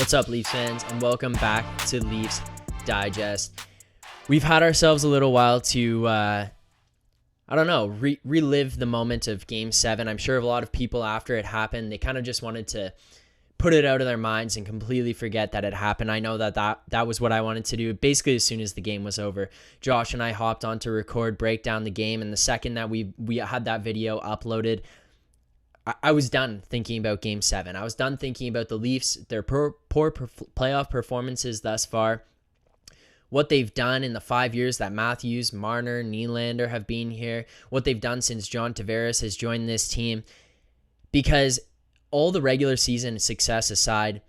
What's up, Leafs fans, and welcome back to Leafs Digest. We've had ourselves a little while to, relive the moment of Game 7. I'm sure a lot of people after it happened, they kind of just wanted to put it out of their minds and completely forget that it happened. I know that was what I wanted to do. Basically, as soon as the game was over, Josh and I hopped on to record, break down the game, and the second that we had that video uploaded, I was done thinking about Game 7. I was done thinking about the Leafs, their poor playoff performances thus far, what they've done in the 5 years that Matthews, Marner, Nylander have been here, what they've done since John Tavares has joined this team. Because all the regular season success aside,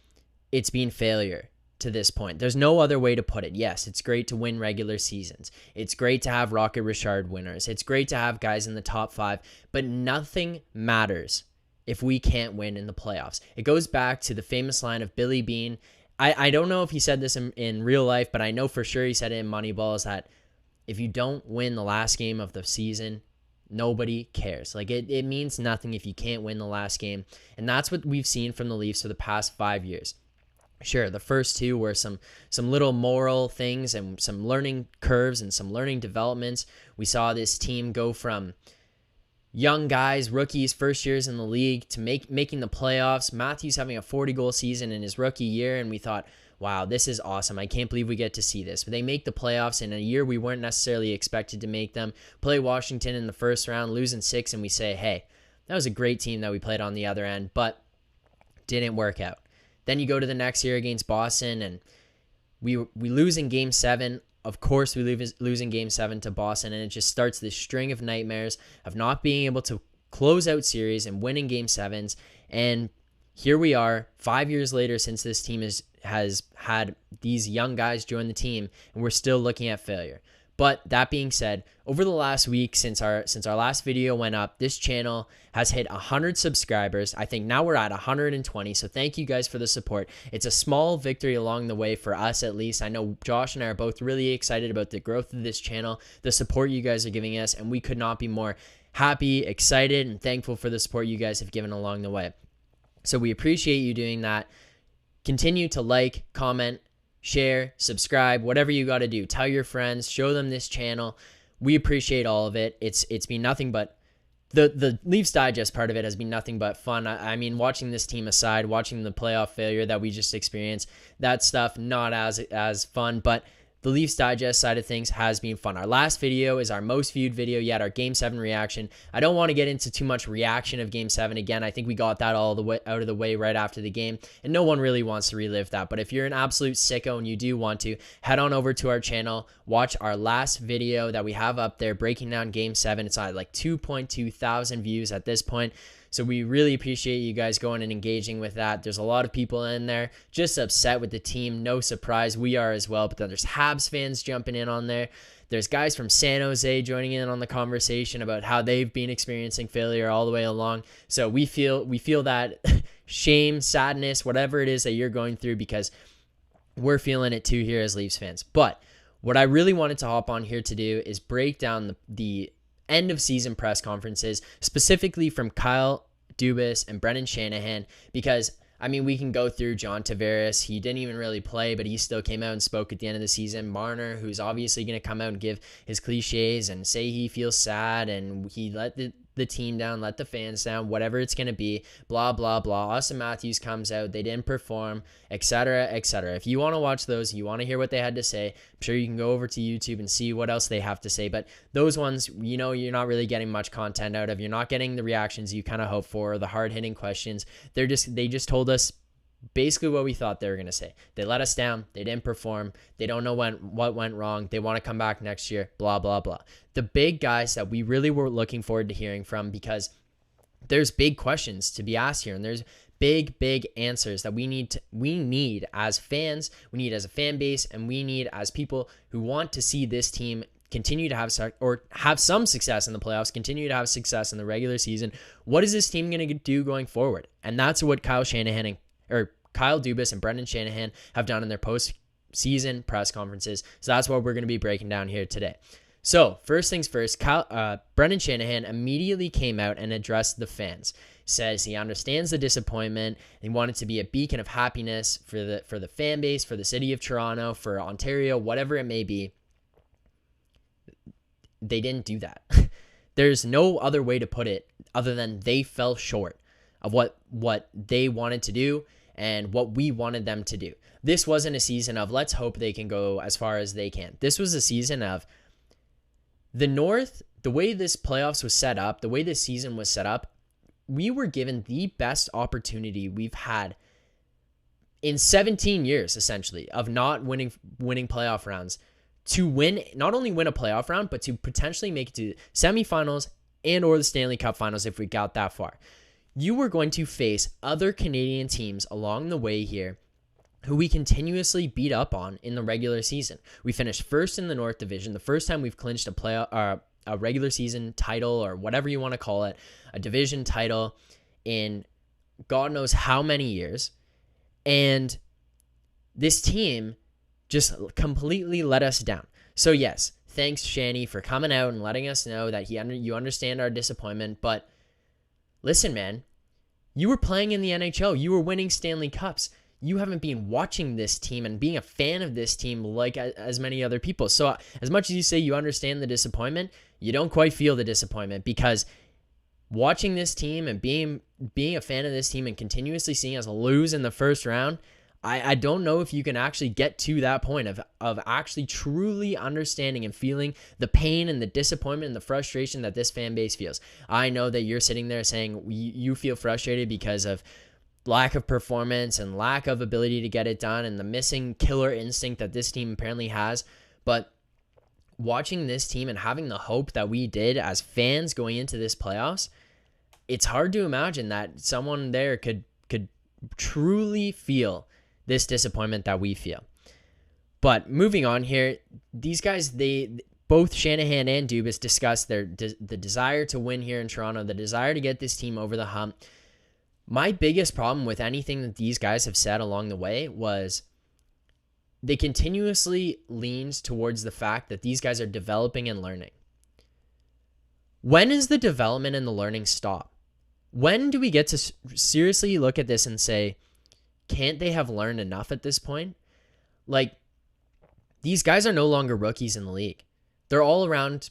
it's been failure to this point. There's no other way to put it. Yes, it's great to win regular seasons. It's great to have Rocket Richard winners. It's great to have guys in the top 5, but nothing matters if we can't win in the playoffs. It goes back to the famous line of Billy Beane. I don't know if he said this in real life, but I know for sure he said it in Moneyball, is that if you don't win the last game of the season, nobody cares. Like it means nothing if you can't win the last game. And that's what we've seen from the Leafs for the past 5 years. Sure, the first two were some little moral things and some learning curves and some learning developments. We saw this team go from young guys, rookies, first years in the league to making the playoffs. Matthews having a 40-goal season in his rookie year, and we thought, wow, this is awesome. I can't believe we get to see this. But they make the playoffs in a year we weren't necessarily expected to make them. Play Washington in the first round, losing 6, and we say, hey, that was a great team that we played on the other end, but didn't work out. Then you go to the next year against Boston, and we lose in Game 7. Of course, we lose in Game 7 to Boston, and it just starts this string of nightmares of not being able to close out series and winning Game 7s. And here we are, 5 years later, since this team has had these young guys join the team, and we're still looking at failure. But that being said, over the last week, since our last video went up, this channel has hit 100 subscribers. I think now we're at 120, so thank you guys for the support. It's a small victory along the way for us, at least. I know Josh and I are both really excited about the growth of this channel, the support you guys are giving us, and we could not be more happy, excited, and thankful for the support you guys have given along the way. So we appreciate you doing that. Continue to like, comment, share, subscribe, whatever you got to do. Tell your friends, show them this channel. We appreciate all of it. It's been nothing but the Leafs Digest part of it has been nothing but fun. I mean, watching this team aside, watching the playoff failure that we just experienced, that stuff not as fun, but the Leafs Digest side of things has been fun. Our last video is our most viewed video yet, our Game 7 reaction. I don't want to get into too much reaction of Game 7 again. I think we got that all the way out of the way right after the game, and no one really wants to relive that. But if you're an absolute sicko and you do want to, head on over to our channel, watch our last video that we have up there breaking down Game 7. It's at like 2.2 thousand views at this point. So we really appreciate you guys going and engaging with that. There's a lot of people in there just upset with the team. No surprise, we are as well. But then there's Habs fans jumping in on there. There's guys from San Jose joining in on the conversation about how they've been experiencing failure all the way along. So we feel that shame, sadness, whatever it is that you're going through, because we're feeling it too here as Leafs fans. But what I really wanted to hop on here to do is break down the end of season press conferences, specifically from Kyle Dubas and Brendan Shanahan, because I mean, we can go through John Tavares. He didn't even really play, but he still came out and spoke at the end of the season. Marner, who's obviously going to come out and give his cliches and say he feels sad and he let the team down, let the fans down, whatever it's going to be, blah, blah, blah. Austin Matthews comes out, they didn't perform, etc., etc. If you want to watch those, you want to hear what they had to say, I'm sure you can go over to YouTube and see what else they have to say. But those ones, you know, you're not really getting much content out of. You're not getting the reactions you kind of hope for, the hard-hitting questions. They just told us basically what we thought they were going to say. They let us down. They didn't perform. They don't know what went wrong. They want to come back next year, blah, blah, blah. The big guys that we really were looking forward to hearing from, because there's big questions to be asked here, and there's big answers that we need as fans, we need as a fan base, and we need as people who want to see this team continue to have some success in the playoffs, continue to have success in the regular season. What is this team going to do going forward? And that's what Kyle Dubas and Brendan Shanahan have done in their post-season press conferences. So that's what we're going to be breaking down here today. So, first things first, Brendan Shanahan immediately came out and addressed the fans. Says he understands the disappointment. He wanted to be a beacon of happiness for the fan base, for the city of Toronto, for Ontario, whatever it may be. They didn't do that. There's no other way to put it other than they fell short of what they wanted to do and what we wanted them to do. This wasn't a season of let's hope they can go as far as they can. This was a season of the North, the way this playoffs was set up, the way this season was set up, we were given the best opportunity we've had in 17 years, essentially, of not winning playoff rounds to not only win a playoff round, but to potentially make it to semifinals and or the Stanley Cup finals if we got that far. You were going to face other Canadian teams along the way here who we continuously beat up on in the regular season. We finished first in the North Division, the first time we've clinched a regular season title or whatever you want to call it, a division title in God knows how many years. And this team just completely let us down. So yes, thanks Shanny for coming out and letting us know that you understand our disappointment. But listen, man, you were playing in the NHL. You were winning Stanley Cups. You haven't been watching this team and being a fan of this team like as many other people. So as much as you say you understand the disappointment, you don't quite feel the disappointment, because watching this team and being a fan of this team and continuously seeing us lose in the first round, I don't know if you can actually get to that point of actually truly understanding and feeling the pain and the disappointment and the frustration that this fan base feels. I know that you're sitting there saying you feel frustrated because of lack of performance and lack of ability to get it done and the missing killer instinct that this team apparently has. But watching this team and having the hope that we did as fans going into this playoffs, it's hard to imagine that someone there could truly feel this disappointment that we feel. But moving on here, these guys, both Shanahan and Dubas discussed the desire to win here in Toronto, the desire to get this team over the hump. My biggest problem with anything that these guys have said along the way was they continuously leaned towards the fact that these guys are developing and learning. When is the development and the learning stop? When do we get to seriously look at this and say, can't they have learned enough at this point? Like, these guys are no longer rookies in the league. They're all around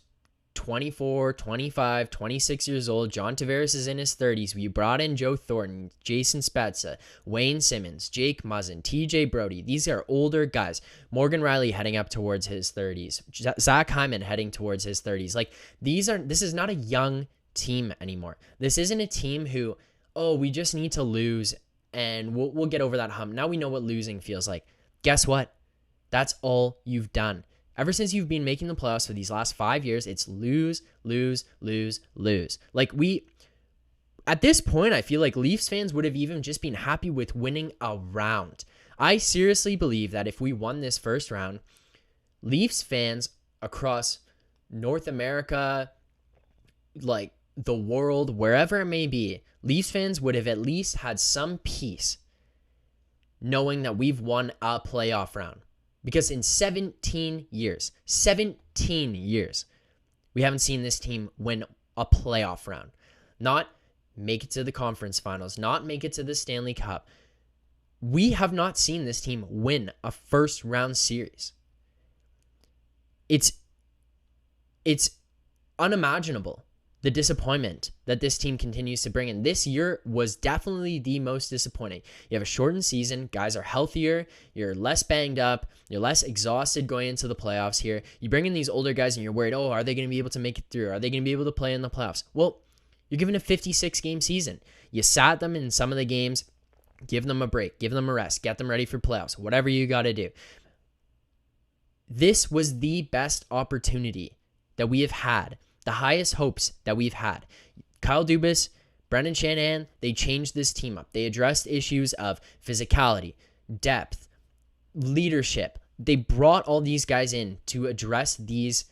24, 25, 26 years old. John Tavares is in his 30s. We brought in Joe Thornton, Jason Spezza, Wayne Simmons, Jake Muzzin, TJ Brody. These are older guys. Morgan Riley heading up towards his 30s. Zach Hyman heading towards his 30s. Like, this is not a young team anymore. This isn't a team who, we just need to lose and we'll get over that hump. Now we know what losing feels like. Guess what? That's all you've done. Ever since you've been making the playoffs for these last 5 years, it's lose, lose, lose, lose. Like, at this point, I feel like Leafs fans would have even just been happy with winning a round. I seriously believe that if we won this first round, Leafs fans across North America, like the world, wherever it may be, Leafs fans would have at least had some peace knowing that we've won a playoff round. Because in 17 years, we haven't seen this team win a playoff round. Not make it to the conference finals, not make it to the Stanley Cup. We have not seen this team win a first round series. It's unimaginable, the disappointment that this team continues to bring in. This year was definitely the most disappointing. You have a shortened season. Guys are healthier. You're less banged up. You're less exhausted going into the playoffs here. You bring in these older guys and you're worried, are they going to be able to make it through? Are they going to be able to play in the playoffs? Well, you're given a 56-game season. You sat them in some of the games. Give them a break. Give them a rest. Get them ready for playoffs. Whatever you got to do. This was the best opportunity that we have had. The highest hopes that we've had. Kyle Dubas, Brendan Shanahan, they changed this team up. They addressed issues of physicality, depth, leadership. They brought all these guys in to address these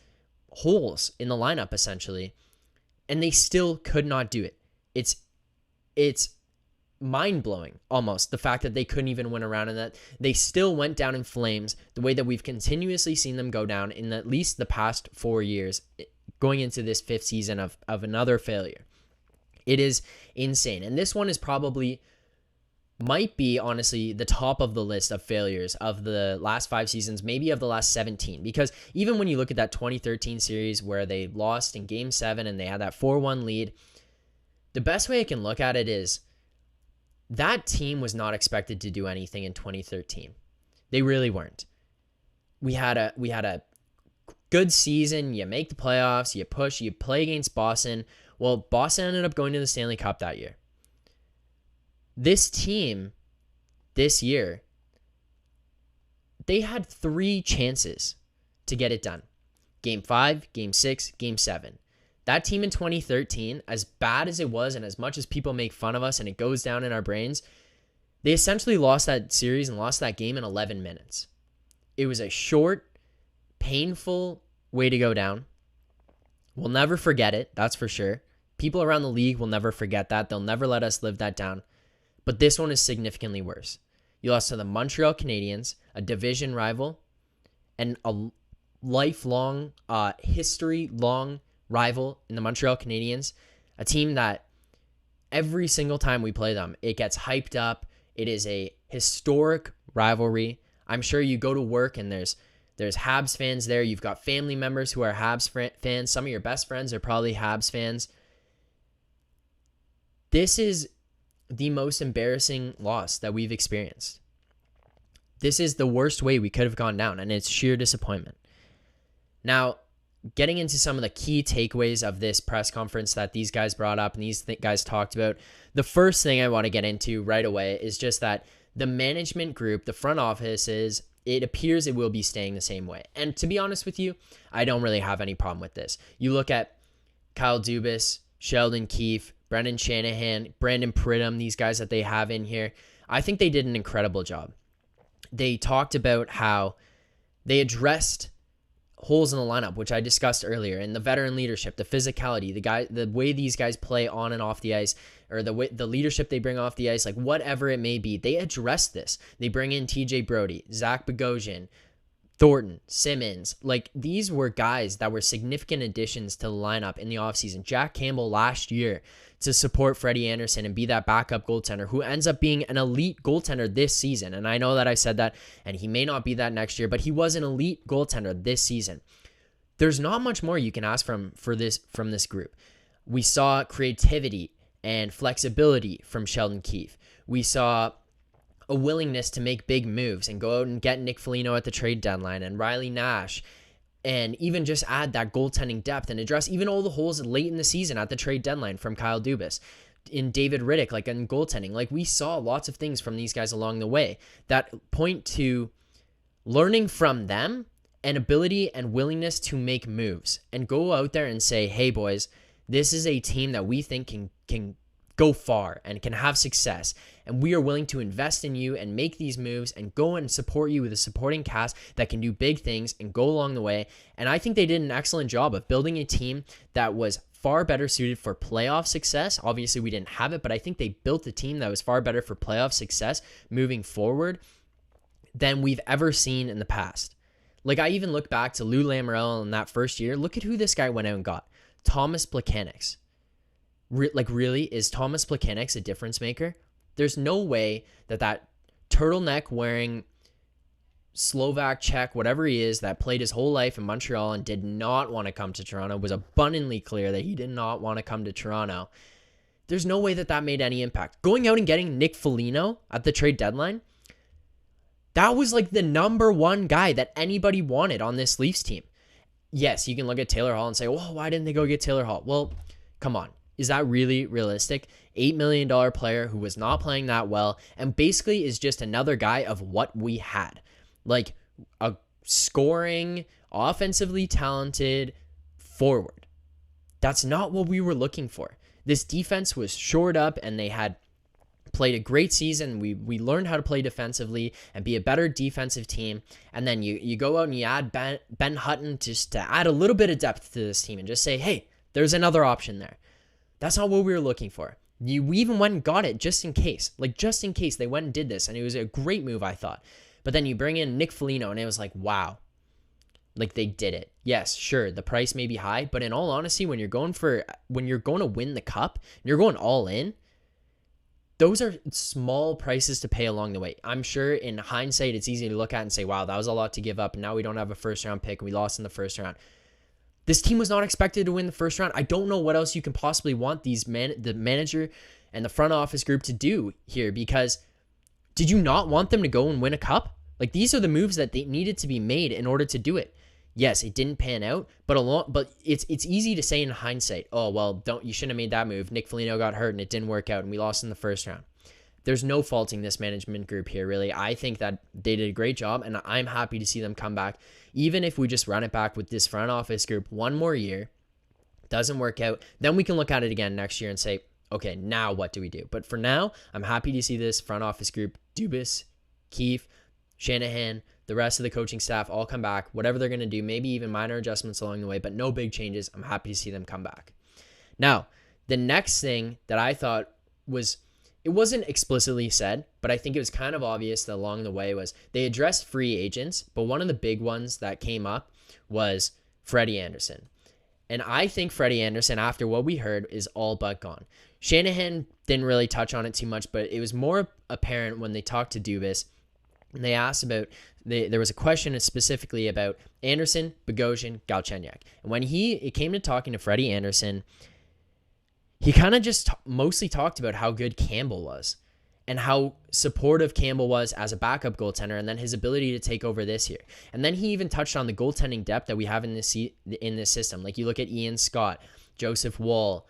holes in the lineup, essentially, and they still could not do it. It's mind-blowing almost, the fact that they couldn't even win a round and that they still went down in flames the way that we've continuously seen them go down in at least the past 4 years, going into this 5th season of another failure. It is insane. And this one is might be honestly the top of the list of failures of the last 5 seasons, maybe of the last 17, because even when you look at that 2013 series where they lost in game 7 and they had that 4-1 lead, the best way I can look at it is that team was not expected to do anything in 2013. They really weren't. We had a good season. You make the playoffs, you push, you play against Boston. Well, Boston ended up going to the Stanley Cup that year. This team, this year, they had 3 chances to get it done. Game 5, Game 6, Game 7. That team in 2013, as bad as it was and as much as people make fun of us and it goes down in our brains, they essentially lost that series and lost that game in 11 minutes. It was a short, painful way to go down. We'll never forget it, that's for sure. People around the league will never forget that. They'll never let us live that down. But this one is significantly worse. You lost to the Montreal Canadiens, a division rival, and a lifelong, history-long rival in the Montreal Canadiens, a team that every single time we play them, it gets hyped up. It is a historic rivalry. I'm sure you go to work and there's Habs fans there. You've got family members who are Habs fans. Some of your best friends are probably Habs fans. This is the most embarrassing loss that we've experienced. This is the worst way we could have gone down, and it's sheer disappointment. Now, getting into some of the key takeaways of this press conference that these guys brought up and these guys talked about, the first thing I want to get into right away is just that the management group, the front offices, it appears it will be staying the same way. And to be honest with you, I don't really have any problem with this. You look at Kyle Dubas, Sheldon Keefe, Brendan Shanahan, Brandon Pridham, these guys that they have in here. I think they did an incredible job. They talked about how they addressed holes in the lineup, which I discussed earlier, and the veteran leadership, the physicality, the way these guys play on and off the ice, or the leadership they bring off the ice, like whatever it may be, they address this. They bring in TJ Brody, Zach Bogosian, Thornton, Simmons. Like, these were guys that were significant additions to the lineup in the offseason. Jack Campbell last year to support Freddy Andersen and be that backup goaltender who ends up being an elite goaltender this season. And I know that I said that, and he may not be that next year, but he was an elite goaltender this season. There's not much more you can ask from this group. We saw creativity and flexibility from Sheldon Keefe. We saw a willingness to make big moves and go out and get Nick Foligno at the trade deadline and Riley Nash, and even just add that goaltending depth and address even all the holes late in the season at the trade deadline from Kyle Dubas. In David Riddick, like in goaltending, like we saw lots of things from these guys along the way that point to learning from them and ability and willingness to make moves and go out there and say, hey boys, this is a team that we think can go far and can have success, and we are willing to invest in you and make these moves and go and support you with a supporting cast that can do big things and go along the way. And I think they did an excellent job of building a team that was far better suited for playoff success. Obviously, we didn't have it, but I think they built a team that was far better for playoff success moving forward than we've ever seen in the past. Like, I even look back to Lou Lamoriello in that first year. Look at who this guy went out and got. Thomas Plekanec. Really, is Thomas Plekanec a difference maker? There's no way that turtleneck wearing Slovak, Czech, whatever he is, that played his whole life in Montreal and did not want to come to Toronto, was abundantly clear that he did not want to come to Toronto. There's no way that made any impact. Going out and getting Nick Foligno at the trade deadline, that was like the number one guy that anybody wanted on this Leafs team. Yes, you can look at Taylor Hall and say, well, why didn't they go get Taylor Hall? Well, come on. Is that really realistic? $8 million player who was not playing that well and basically is just another guy of what we had. Like a scoring, offensively talented forward. That's not what we were looking for. This defense was shored up and they had played a great season. We learned how to play defensively and be a better defensive team. And then you go out and you add Ben Hutton just to add a little bit of depth to this team and just say, hey, there's another option there. That's not what we were looking for. We even went and got it just in case. Like, just in case they went and did this. And it was a great move, I thought. But then you bring in Nick Foligno, and it was like, wow. Like, they did it. Yes, sure, the price may be high. But in all honesty, when you're going to win the cup, and you're going all in, those are small prices to pay along the way. I'm sure in hindsight, it's easy to look at and say, wow, that was a lot to give up. And now we don't have a first-round pick, and we lost in the first round. This team was not expected to win the first round. I don't know what else you can possibly want the manager and the front office group to do here, because did you not want them to go and win a cup? Like, these are the moves that they needed to be made in order to do it. Yes, it didn't pan out, but it's easy to say in hindsight, oh, well, you shouldn't have made that move. Nick Foligno got hurt and it didn't work out and we lost in the first round. There's no faulting this management group here, really. I think that they did a great job, and I'm happy to see them come back. Even if we just run it back with this front office group one more year, doesn't work out, then we can look at it again next year and say, okay, now what do we do? But for now, I'm happy to see this front office group, Dubas, Keefe, Shanahan, the rest of the coaching staff all come back, whatever they're going to do, maybe even minor adjustments along the way, but no big changes. I'm happy to see them come back. Now, the next thing that I thought was, it wasn't explicitly said, but I think it was kind of obvious that along the way was they addressed free agents, but one of the big ones that came up was Freddy Andersen. And I think Freddy Andersen, after what we heard, is all but gone. Shanahan didn't really touch on it too much, but it was more apparent when they talked to Dubas. And they asked about, there was a question specifically about Andersen, Bogosian, Galchenyuk. And when it came to talking to Freddy Andersen, he kind of just mostly talked about how good Campbell was and how supportive Campbell was as a backup goaltender, and then his ability to take over this year. And then he even touched on the goaltending depth that we have in this system. Like, you look at Ian Scott, Joseph Woll,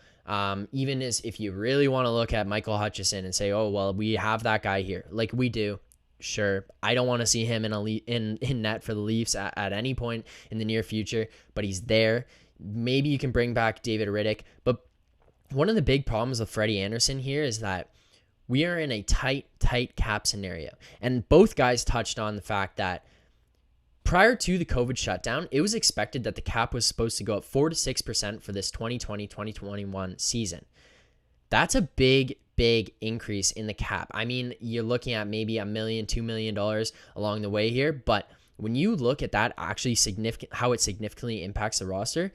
even as if you really want to look at Michael Hutchison and say, oh, well, we have that guy here. Like, we do. Sure, I don't want to see him in net for the Leafs at any point in the near future, but he's there. Maybe you can bring back David Riddick, but one of the big problems with Freddy Andersen here is that we are in a tight cap scenario. And both guys touched on the fact that prior to the COVID shutdown, it was expected that the cap was supposed to go up 4 to 6% for this 2020-2021 season. That's a big increase in the cap. I mean, you're looking at maybe $1 million, $2 million along the way here, but when you look at that actually how it significantly impacts the roster,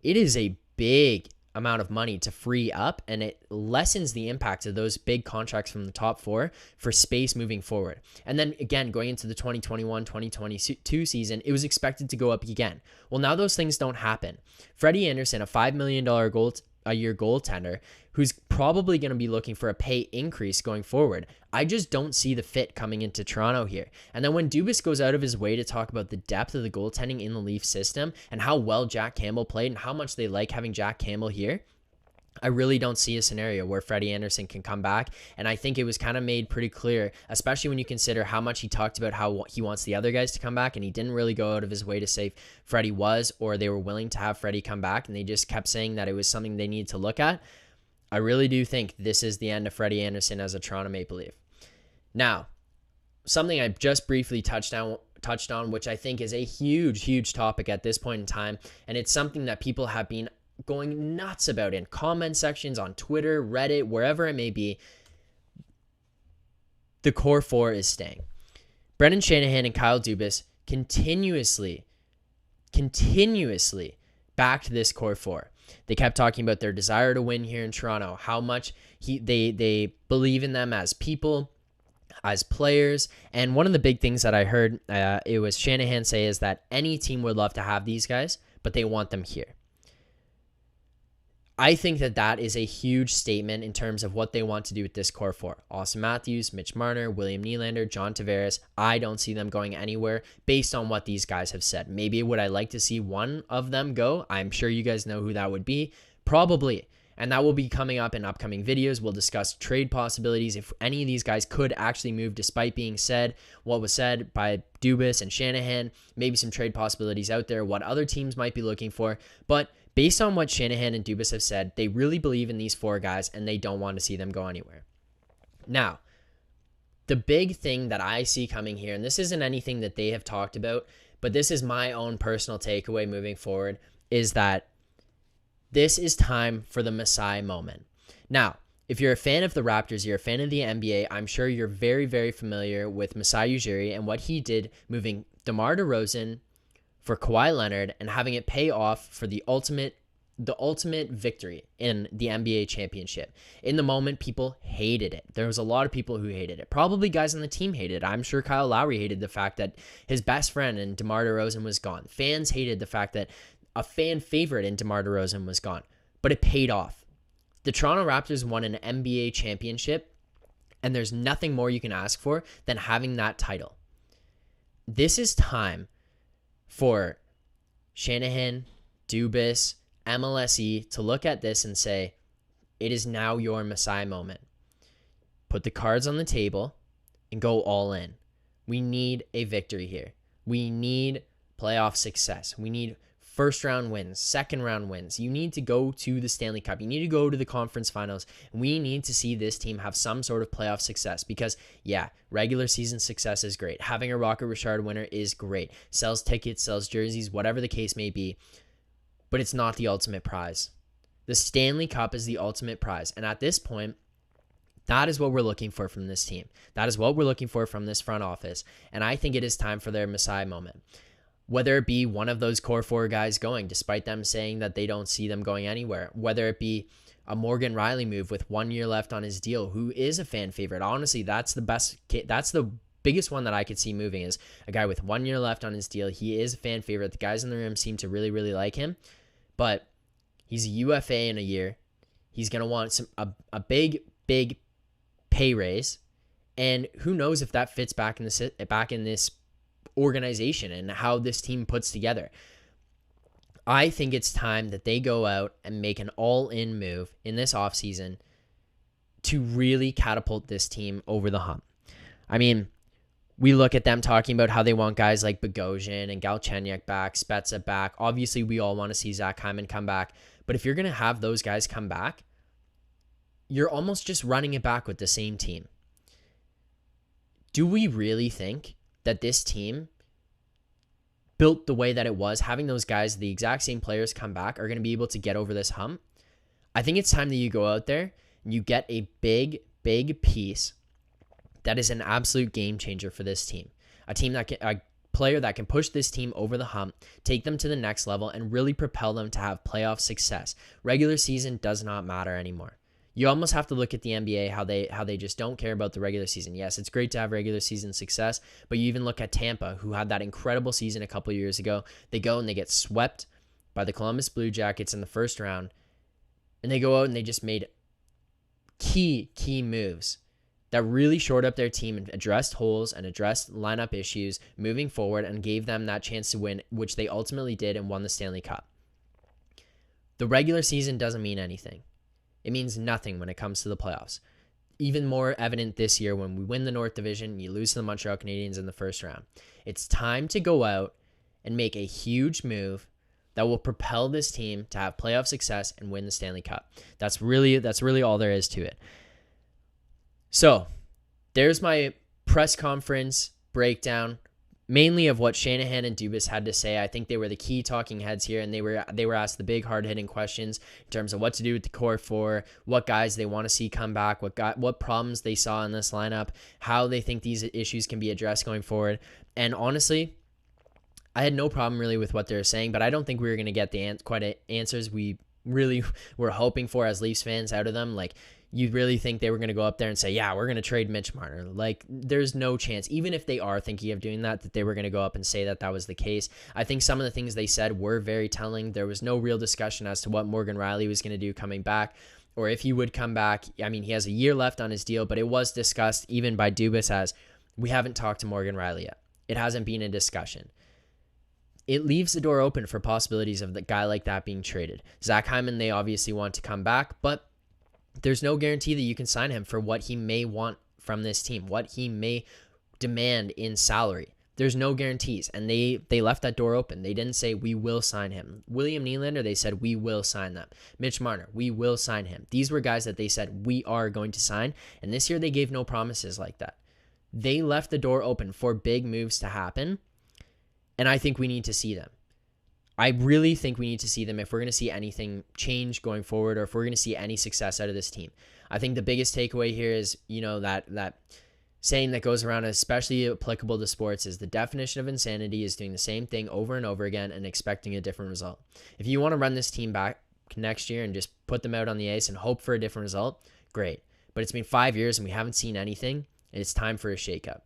it is a big amount of money to free up, and it lessens the impact of those big contracts from the top four for space moving forward. And then again, going into the 2021-2022 season, it was expected to go up again. Well, now those things don't happen. Freddy Andersen, a $5 million a year goaltender, who's probably going to be looking for a pay increase going forward. I just don't see the fit coming into Toronto here. And then when Dubas goes out of his way to talk about the depth of the goaltending in the Leaf system and how well Jack Campbell played and how much they like having Jack Campbell here, I really don't see a scenario where Freddy Andersen can come back. And I think it was kind of made pretty clear, especially when you consider how much he talked about how he wants the other guys to come back, and he didn't really go out of his way to say Freddy was, or they were willing to have Freddy come back, and they just kept saying that it was something they needed to look at. I really do think this is the end of Freddy Andersen as a Toronto Maple Leaf. Now, something I just briefly touched on, which I think is a huge topic at this point in time, and it's something that people have been going nuts about in comment sections on Twitter, Reddit, wherever it may be. The core four is staying. Brendan Shanahan and Kyle Dubas continuously backed this core four. They kept talking about their desire to win here in Toronto, how much they believe in them as people, as players. And one of the big things that I heard, it was Shanahan say, is that any team would love to have these guys, but they want them here. I think that is a huge statement in terms of what they want to do with this core four. Austin Matthews, Mitch Marner, William Nylander, John Tavares. I don't see them going anywhere based on what these guys have said. Maybe would I like to see one of them go? I'm sure you guys know who that would be. Probably. And that will be coming up in upcoming videos. We'll discuss trade possibilities. If any of these guys could actually move despite being said, what was said by Dubas and Shanahan, maybe some trade possibilities out there, what other teams might be looking for. But based on what Shanahan and Dubas have said, they really believe in these four guys and they don't want to see them go anywhere. Now, the big thing that I see coming here, and this isn't anything that they have talked about, but this is my own personal takeaway moving forward, is that this is time for the Messiah moment. Now, If you're a fan of the Raptors, you're a fan of the NBA, I'm sure you're very, very familiar with Masai Ujiri and what he did moving DeMar DeRozan for Kawhi Leonard and having it pay off for the ultimate victory in the NBA championship. In the moment, people hated it. There was a lot of people who hated it. Probably guys on the team hated it. I'm sure Kyle Lowry hated the fact that his best friend in DeMar DeRozan was gone. Fans hated the fact that a fan favorite in DeMar DeRozan was gone. But it paid off. The Toronto Raptors won an NBA championship, and there's nothing more you can ask for than having that title. This is time for Shanahan, Dubas, MLSE to look at this and say, it is now your Messiah moment. Put the cards on the table and go all in. We need a victory here. We need playoff success. We need first round wins, second round wins. You need to go to the Stanley Cup. You need to go to the conference finals. We need to see this team have some sort of playoff success because, yeah, regular season success is great. Having a Rocket Richard winner is great. Sells tickets, sells jerseys, whatever the case may be. But it's not the ultimate prize. The Stanley Cup is the ultimate prize. And at this point, that is what we're looking for from this team. That is what we're looking for from this front office. And I think it is time for their Messiah moment. Whether it be one of those core four guys going, despite them saying that they don't see them going anywhere. Whether it be a Morgan Riley move with 1 year left on his deal, who is a fan favorite. Honestly, that's the biggest one that I could see moving is a guy with 1 year left on his deal. He is a fan favorite. The guys in the room seem to really, really like him. But he's a UFA in a year. He's going to want a big pay raise. And who knows if that fits back in this organization and how this team puts together. I think it's time that they go out and make an all-in move in this offseason to really catapult this team over the hump. I mean, we look at them talking about how they want guys like Bogosian and Galchenyuk back, Spezza back. Obviously, we all want to see Zach Hyman come back. But if you're going to have those guys come back, you're almost just running it back with the same team. Do we really think that this team built the way that it was, having those guys, the exact same players come back, are going to be able to get over this hump? I think it's time that you go out there and you get a big piece that is an absolute game changer for this team. A player that can push this team over the hump, take them to the next level, and really propel them to have playoff success. Regular season does not matter anymore. You almost have to look at the NBA, how they just don't care about the regular season. Yes, it's great to have regular season success, but you even look at Tampa, who had that incredible season a couple years ago. They go and they get swept by the Columbus Blue Jackets in the first round, and they go out and they just made key moves that really shored up their team and addressed holes and addressed lineup issues moving forward and gave them that chance to win, which they ultimately did and won the Stanley Cup. The regular season doesn't mean anything. It means nothing when it comes to the playoffs. Even more evident this year when we win the North Division, you lose to the Montreal Canadiens in the first round. It's time to go out and make a huge move that will propel this team to have playoff success and win the Stanley Cup. That's really all there is to it. So, there's my press conference breakdown, mainly of what Shanahan and Dubas had to say. I think they were the key talking heads here, and they were asked the big hard-hitting questions in terms of what to do with the core four, what guys they want to see come back, what problems they saw in this lineup, how they think these issues can be addressed going forward. And honestly, I had no problem really with what they were saying, but I don't think we were going to get the answers we really were hoping for as Leafs fans out of them. Like, you really think they were going to go up there and say, yeah, we're going to trade Mitch Marner? Like, there's no chance, even if they are thinking of doing that they were going to go up and say that was the case. I think some of the things they said were very telling. There was no real discussion as to what Morgan Riley was going to do coming back, or if he would come back. I mean, he has a year left on his deal, but it was discussed even by Dubas as, we haven't talked to Morgan Riley yet. It hasn't been a discussion. It leaves the door open for possibilities of the guy like that being traded. Zach Hyman, they obviously want to come back, but there's no guarantee that you can sign him for what he may want from this team, what he may demand in salary. There's no guarantees, and they left that door open. They didn't say, we will sign him. William Nylander, they said, we will sign them. Mitch Marner, we will sign him. These were guys that they said, we are going to sign, and this year they gave no promises like that. They left the door open for big moves to happen, and I think we need to see them. I really think we need to see them if we're going to see anything change going forward, or if we're going to see any success out of this team. I think the biggest takeaway here is, that saying that goes around, especially applicable to sports, is the definition of insanity is doing the same thing over and over again and expecting a different result. If you want to run this team back next year and just put them out on the ice and hope for a different result, great. But it's been 5 years and we haven't seen anything, and it's time for a shakeup.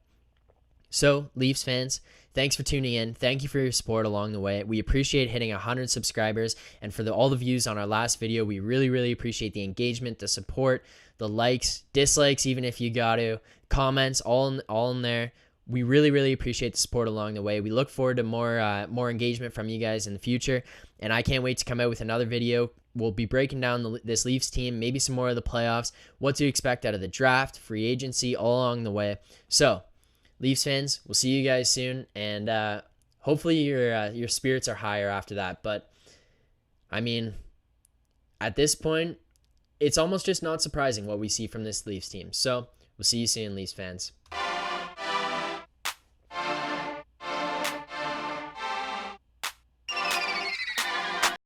So, Leafs fans, thanks for tuning in. Thank you for your support along the way. We appreciate hitting 100 subscribers, and for all the views on our last video, we really, really appreciate the engagement, the support, the likes, dislikes, even if you got to, comments, all in there. We really, really appreciate the support along the way. We look forward to more engagement from you guys in the future, and I can't wait to come out with another video. We'll be breaking down this Leafs team, maybe some more of the playoffs, what to expect out of the draft, free agency, all along the way. So, Leafs fans, we'll see you guys soon, and hopefully your spirits are higher after that. But I mean, at this point, it's almost just not surprising what we see from this Leafs team. So we'll see you soon, Leafs fans.